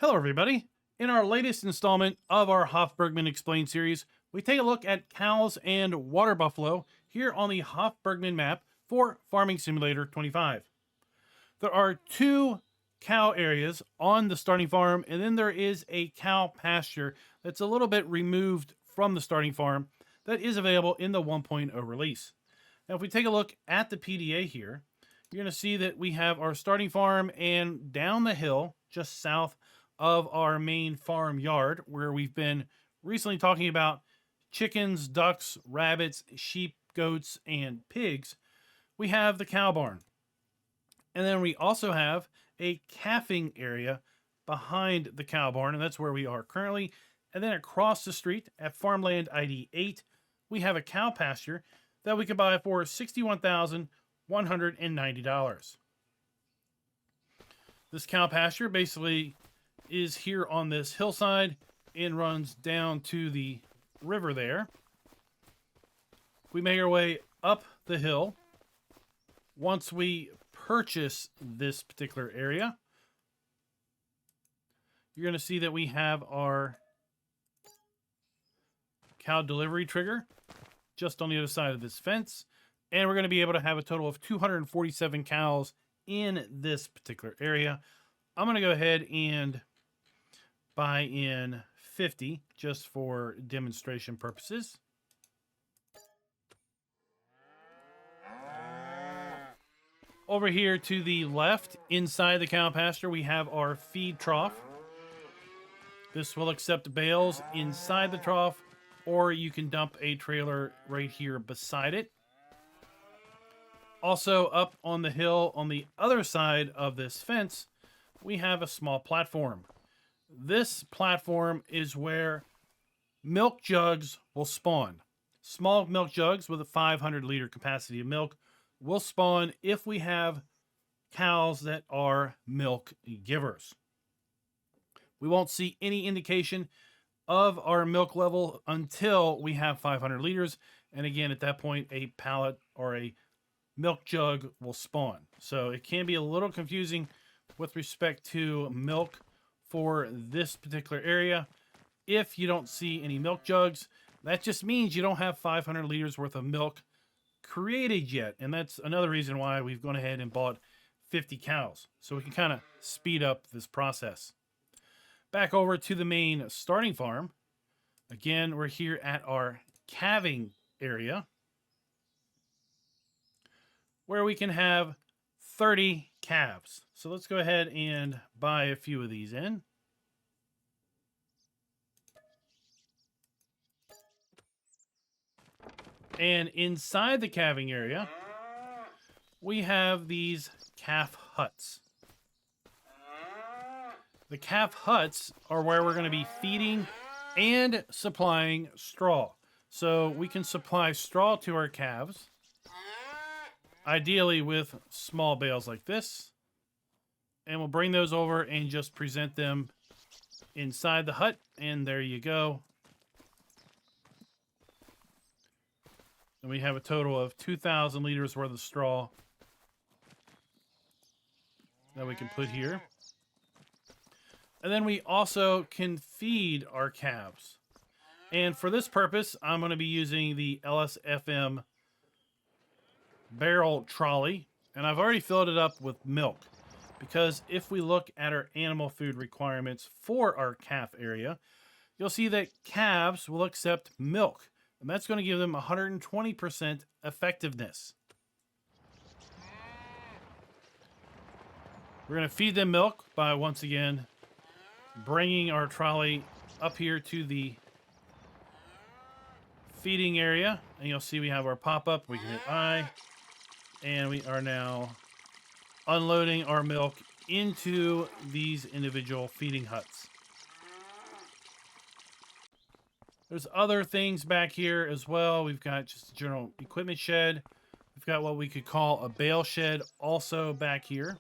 Hello, everybody. In our latest installment of our Hof Bergmann Explained series, we take a look at cows and water buffalo here on the Hof Bergmann map for Farming Simulator 25. There are two cow areas on the starting farm, and then there is a cow pasture that's a little bit removed from the starting farm that is available in the 1.0 release. Now, if we take a look at the PDA here, you're going to see that we have our starting farm, and down the hill, just south of our main farm yard, where we've been recently talking about chickens, ducks, rabbits, sheep, goats, and pigs, we have the cow barn. And then we also have a calving area behind the cow barn, and that's where we are currently. And then across the street at Farmland ID 8, we have a cow pasture that we could buy for $61,190. This cow pasture basically is here on this hillside and runs down to the river there. We make our way up the hill. Once we purchase this particular area, you're going to see that we have our cow delivery trigger just on the other side of this fence. And we're going to be able to have a total of 247 cows in this particular area. I'm going to go ahead and buy in 50 just for demonstration purposes. Over here to the left, inside the cow pasture, we have our feed trough. This will accept bales inside the trough, or you can dump a trailer right here beside it. Also, up on the hill on the other side of this fence, we have a small platform. This platform is where milk jugs will spawn. Small milk jugs with a 500-liter capacity of milk will spawn if we have cows that are milk givers. We won't see any indication of our milk level until we have 500 liters. And again, at that point, a pallet or a milk jug will spawn. So it can be a little confusing with respect to milk for this particular area. If you don't see any milk jugs, that just means you don't have 500 liters worth of milk created yet. And that's another reason why we've gone ahead and bought 50 cows, so we can kind of speed up this process. Back over to the main starting farm. Again, we're here at our calving area, where we can have 30 calves. So let's go ahead and buy a few of these in. And inside the calving area, we have these calf huts. The calf huts are where we're going to be feeding and supplying straw. So we can supply straw to our calves, ideally with small bales like this. And we'll bring those over and just present them inside the hut. And there you go. And we have a total of 2,000 liters worth of straw that we can put here. And then we also can feed our calves. And for this purpose, I'm going to be using the LSFM barrel trolley. And I've already filled it up with milk, because if we look at our animal food requirements for our calf area, you'll see that calves will accept milk. And that's going to give them 120% effectiveness. We're going to feed them milk by, once again, bringing our trolley up here to the feeding area. And you'll see we have our pop-up. We can hit I. And we are now unloading our milk into these individual feeding huts. There's other things back here as well. We've got just a general equipment shed. We've got what we could call a bale shed also back here.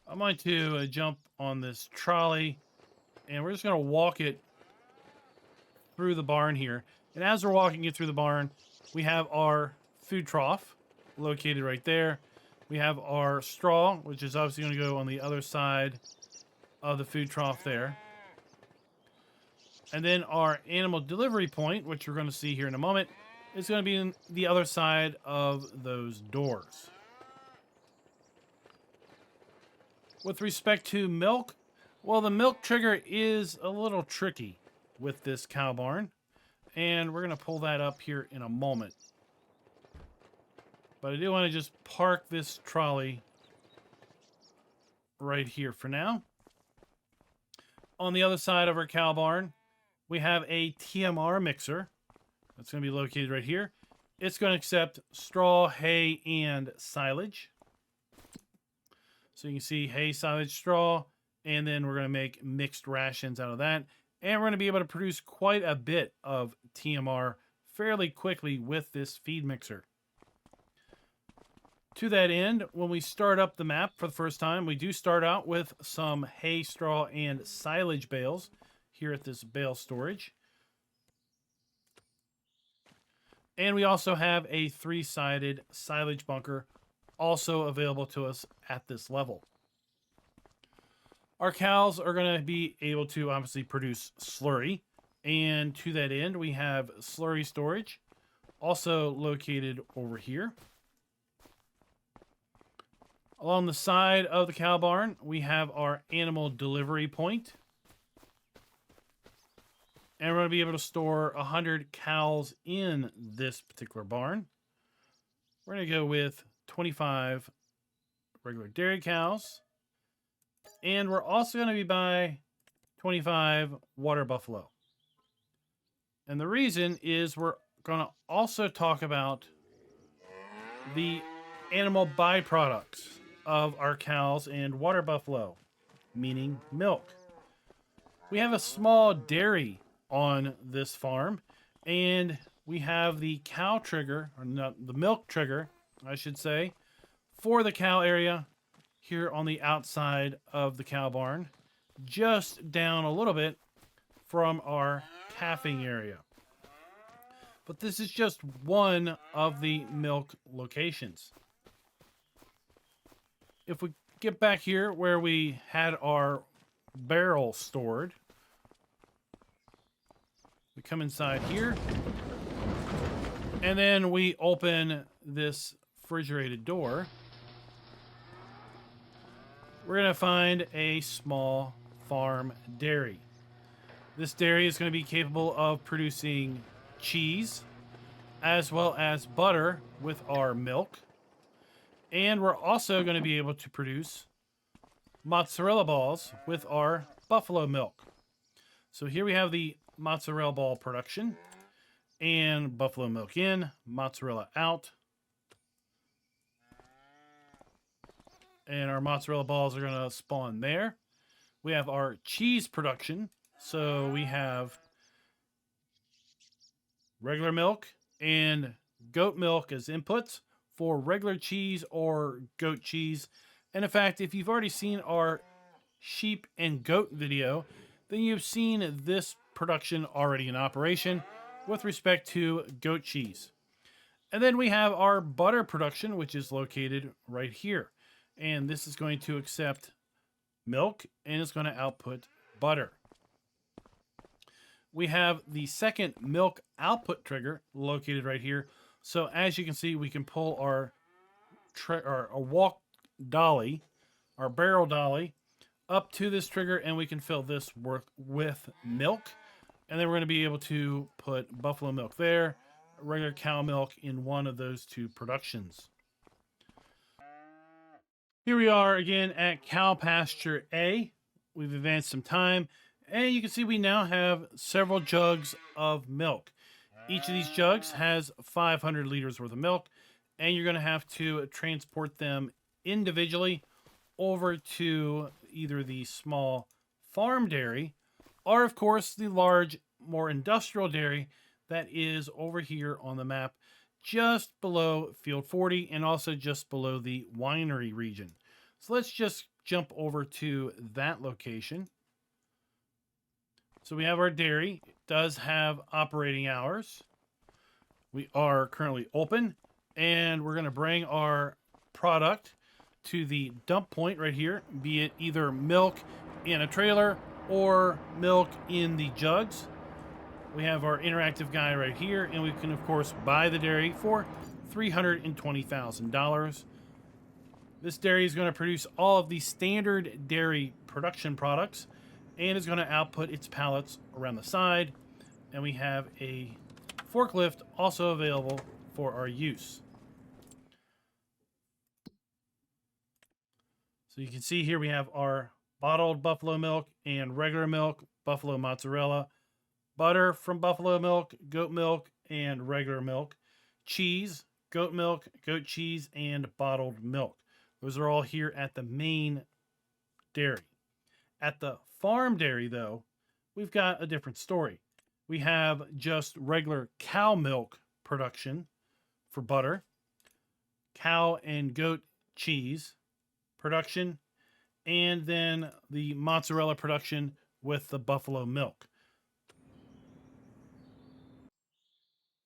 I'm going to jump on this trolley, and we're just going to walk it through the barn here. And as we're walking it through the barn, we have our food trough located right there. We have our straw, which is obviously going to go on the other side of the food trough there. And then our animal delivery point, which we're going to see here in a moment, is going to be in the other side of those doors. With respect to milk, well, the milk trigger is a little tricky with this cow barn. And we're going to pull that up here in a moment. But I do want to just park this trolley right here for now. On the other side of our cow barn, we have a TMR mixer. That's going to be located right here. It's going to accept straw, hay, and silage. So you can see hay, silage, straw, and then we're going to make mixed rations out of that. And we're going to be able to produce quite a bit of TMR fairly quickly with this feed mixer. To that end, when we start up the map for the first time, we do start out with some hay, straw, and silage bales here at this bale storage. And we also have a 3-sided silage bunker also available to us at this level. Our cows are going to be able to obviously produce slurry. And to that end, we have slurry storage also located over here. Along the side of the cow barn, we have our animal delivery point. And we're going to be able to store 100 cows in this particular barn. We're going to go with 25 regular dairy cows. And we're also going to be by 25 water buffalo. And the reason is we're going to also talk about the animal byproducts of our cows and water buffalo, meaning milk. We have a small dairy on this farm, and we have the cow trigger, or not, the milk trigger, I should say, for the cow area here on the outside of the cow barn, just down a little bit from our calving area. But this is just one of the milk locations. If we get back here where we had our barrel stored, we come inside here, and then we open this refrigerated door. We're going to find a small farm dairy. This dairy is going to be capable of producing cheese as well as butter with our milk. And we're also going to be able to produce mozzarella balls with our buffalo milk. So here we have the mozzarella ball production, and buffalo milk in, mozzarella out. And our mozzarella balls are going to spawn there. We have our cheese production. So we have regular milk and goat milk as inputs for regular cheese or goat cheese. And in fact, if you've already seen our sheep and goat video, then you've seen this production already in operation with respect to goat cheese. And then we have our butter production, which is located right here. And this is going to accept milk and it's going to output butter. We have the second milk output trigger located right here. So as you can see, we can pull our walk dolly, our barrel dolly, up to this trigger, and we can fill this with milk. And then we're going to be able to put buffalo milk there, regular cow milk in one of those two productions. Here we are again at cow pasture A. We've advanced some time, and you can see we now have several jugs of milk. Each of these jugs has 500 liters worth of milk, and you're going to have to transport them individually over to either the small farm dairy or, of course, the large, more industrial dairy that is over here on the map just below Field 40 and also just below the winery region. So let's just jump over to that location. So we have our dairy. It does have operating hours. We are currently open, and we're going to bring our product to the dump point right here, be it either milk in a trailer or milk in the jugs. We have our interactive guy right here, and we can, of course, buy the dairy for $320,000. This dairy is going to produce all of the standard dairy production products and is going to output its pallets around the side. And we have a forklift also available for our use. So you can see here we have our bottled buffalo milk and regular milk, buffalo mozzarella, butter from buffalo milk, goat milk, and regular milk, cheese, goat milk, goat cheese, and bottled milk. Those are all here at the main dairy. At the farm dairy, though, we've got a different story. We have just regular cow milk production for butter, cow and goat cheese production, and then the mozzarella production with the buffalo milk.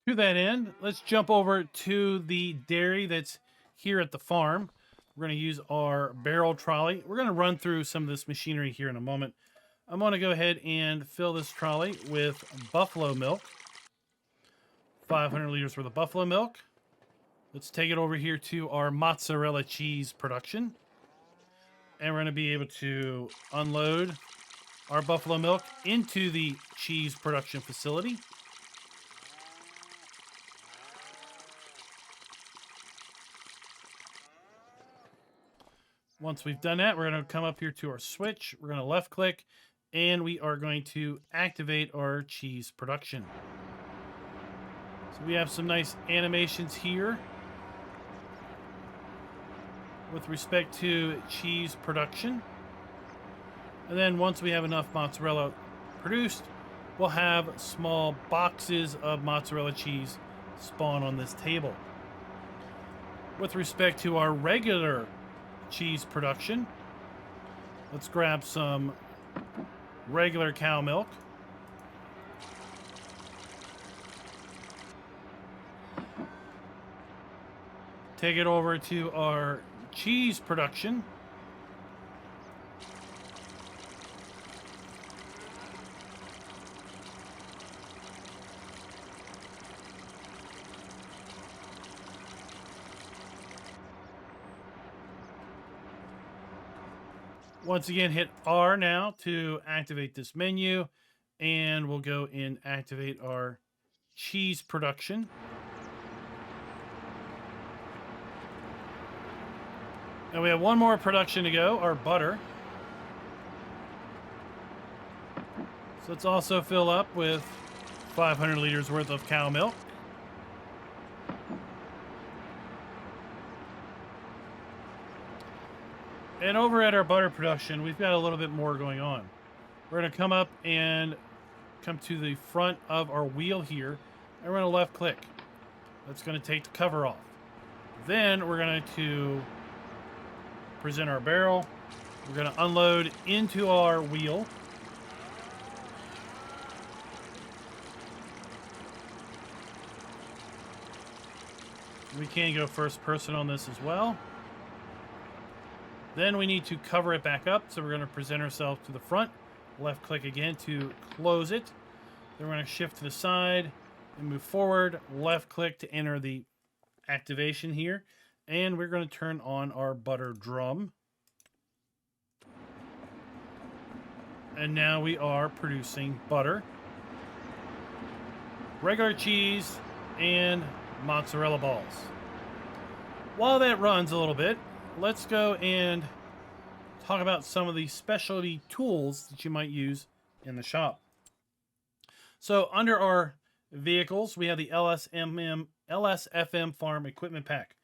To that end, let's jump over to the dairy that's here at the farm. We're going to use our barrel trolley. We're going to run through some of this machinery here in a moment. I'm going to go ahead and fill this trolley with buffalo milk. 500 liters worth of buffalo milk. Let's take it over here to our mozzarella cheese production. And we're going to be able to unload our buffalo milk into the cheese production facility. Once we've done that, we're going to come up here to our switch. We're going to left click, and we are going to activate our cheese production. So we have some nice animations here with respect to cheese production. And then once we have enough mozzarella produced, we'll have small boxes of mozzarella cheese spawn on this table. With respect to our regular cheese production, let's grab some regular cow milk. Take it over to our cheese production. Once again, hit R now to activate this menu, and we'll go and activate our cheese production. And we have one more production to go, our butter. So let's also fill up with 500 liters worth of cow milk. And over at our butter production, we've got a little bit more going on. We're going to come up and come to the front of our wheel here, and we're going to left click. That's going to take the cover off. Then we're going to present our barrel. We're going to unload into our wheel. We can go first person on this as well. Then we need to cover it back up, so we're going to present ourselves to the front. Left click again to close it. Then we're going to shift to the side and move forward. Left click to enter the activation here. And we're going to turn on our butter drum. And now we are producing butter, regular cheese, and mozzarella balls. While that runs a little bit, let's go and talk about some of the specialty tools that you might use in the shop. So under our vehicles, we have the LSFM Farm Equipment Pack.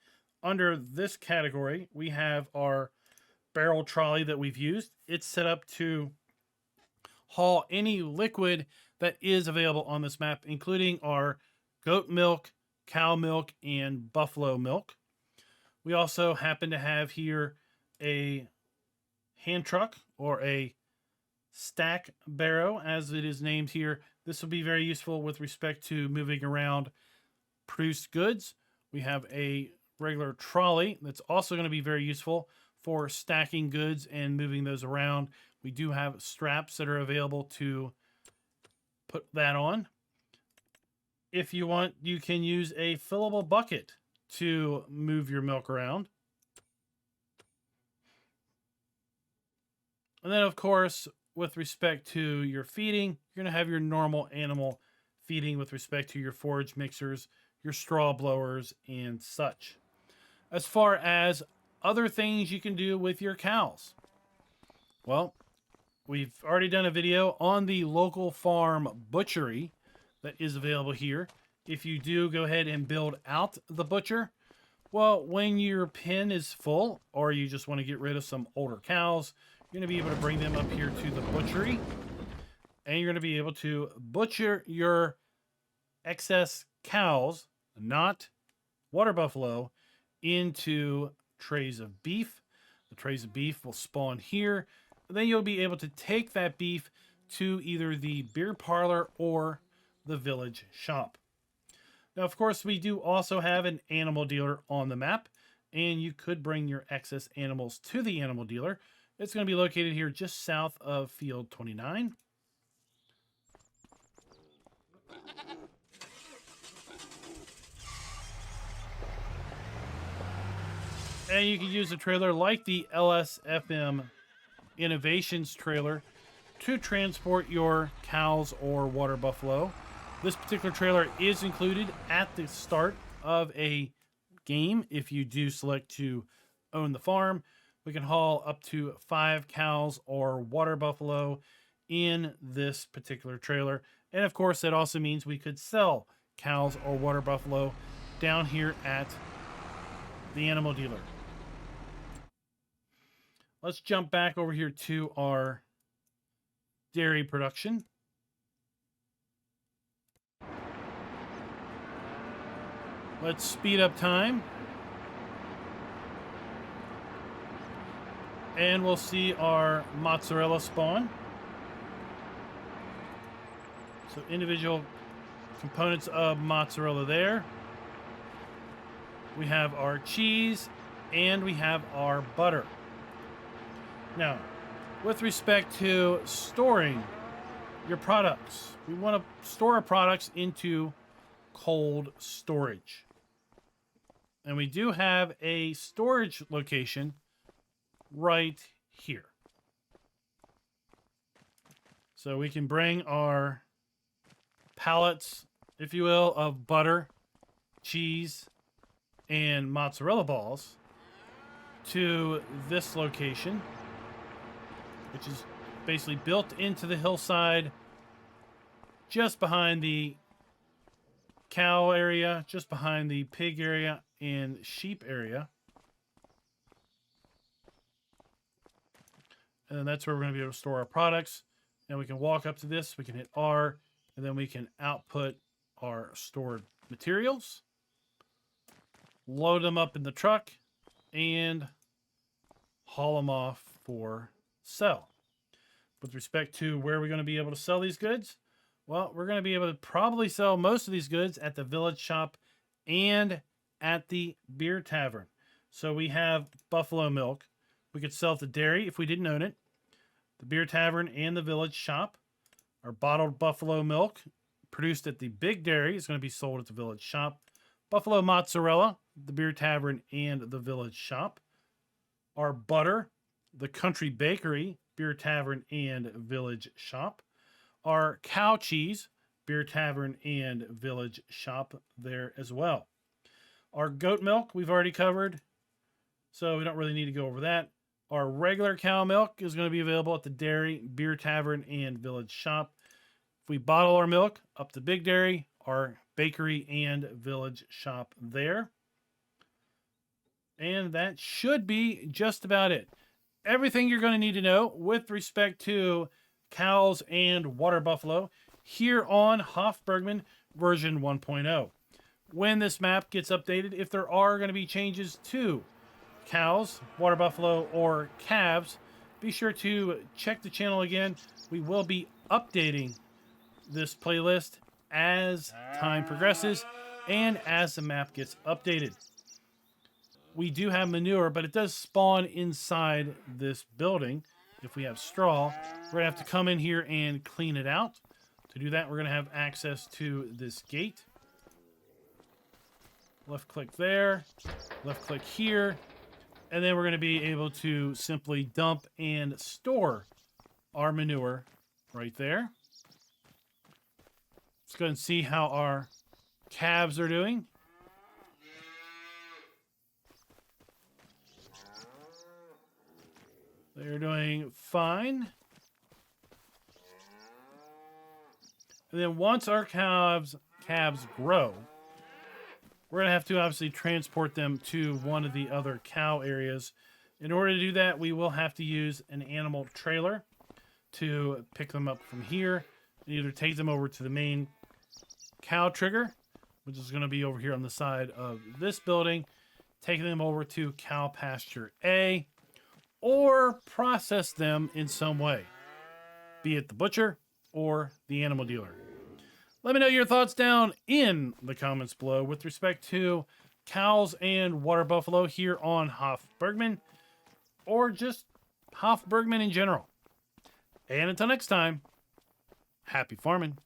Under this category, we have our barrel trolley that we've used. It's set up to haul any liquid that is available on this map, including our goat milk, cow milk, and buffalo milk. We also happen to have here a hand truck, or a stack barrow as it is named here. This will be very useful with respect to moving around produced goods. We have a regular trolley that's also going to be very useful for stacking goods and moving those around. We do have straps that are available to put that on. If you want, you can use a fillable bucket to move your milk around. And then, of course, with respect to your feeding, you're going to have your normal animal feeding with respect to your forage mixers, your straw blowers, and such. As far as other things you can do with your cows, well, we've already done a video on the local farm butchery that is available here. If you do go ahead and build out the butcher, well, when your pen is full or you just want to get rid of some older cows, you're going to be able to bring them up here to the butchery, and you're going to be able to butcher your excess cows, not water buffalo, into trays of beef. The trays of beef will spawn here. Then you'll be able to take that beef to either the beer parlor or the village shop. Now, of course, we do also have an animal dealer on the map, and you could bring your excess animals to the animal dealer. It's going to be located here just south of Field 29. And you can use a trailer like the LSFM Innovations trailer to transport your cows or water buffalo. This particular trailer is included at the start of a game if you do select to own the farm. We can haul up to 5 cows or water buffalo in this particular trailer. And of course, that also means we could sell cows or water buffalo down here at the animal dealer. Let's jump back over here to our dairy production. Let's speed up time. And we'll see our mozzarella spawn. So individual components of mozzarella there. We have our cheese and we have our butter. Now, with respect to storing your products, we want to store our products into cold storage. And we do have a storage location right here. So we can bring our pallets, if you will, of butter, cheese, and mozzarella balls to this location, which is basically built into the hillside just behind the cow area, just behind the pig area and sheep area. And then that's where we're going to be able to store our products. And we can walk up to this, we can hit R, and then we can output our stored materials, load them up in the truck, and haul them off for sell. With respect to where we're going to be able to sell these goods, well, we're going to be able to probably sell most of these goods at the village shop and at the beer tavern. So we have buffalo milk. We could sell at the dairy if we didn't own it, the beer tavern, and the village shop. Our bottled buffalo milk produced at the big dairy is going to be sold at the village shop. Buffalo mozzarella, the beer tavern, and the village shop. Our butter, the country bakery, beer tavern, and village shop. Our cow cheese, beer tavern, and village shop there as well. Our goat milk we've already covered, so we don't really need to go over that. Our regular cow milk is going to be available at the dairy, beer tavern, and village shop. If we bottle our milk, up to big dairy, our bakery, and village shop there. And that should be just about it. Everything you're going to need to know with respect to cows and water buffalo here on Hof Bergmann version 1.0. When this map gets updated, if there are going to be changes to cows, water buffalo, or calves, be sure to check the channel again. We will be updating this playlist as time progresses and as the map gets updated. we do have manure, but it does spawn inside this building. If we have straw, we're going to have to come in here and clean it out. To do that, we're going to have access to this gate. Left click there, left click here, and then we're going to be able to simply dump and store our manure right there. Let's go and see how our calves are doing. They're doing fine. And then once our calves grow, we're going to have to obviously transport them to one of the other cow areas. In order to do that, we will have to use an animal trailer to pick them up from here and either take them over to the main cow trigger, which is going to be over here on the side of this building, taking them over to cow pasture A, or process them in some way, be it the butcher or the animal dealer. Let me know your thoughts down in the comments below with respect to cows and water buffalo here on Hof Bergmann, or just Hof Bergmann in general. And until next time, happy farming.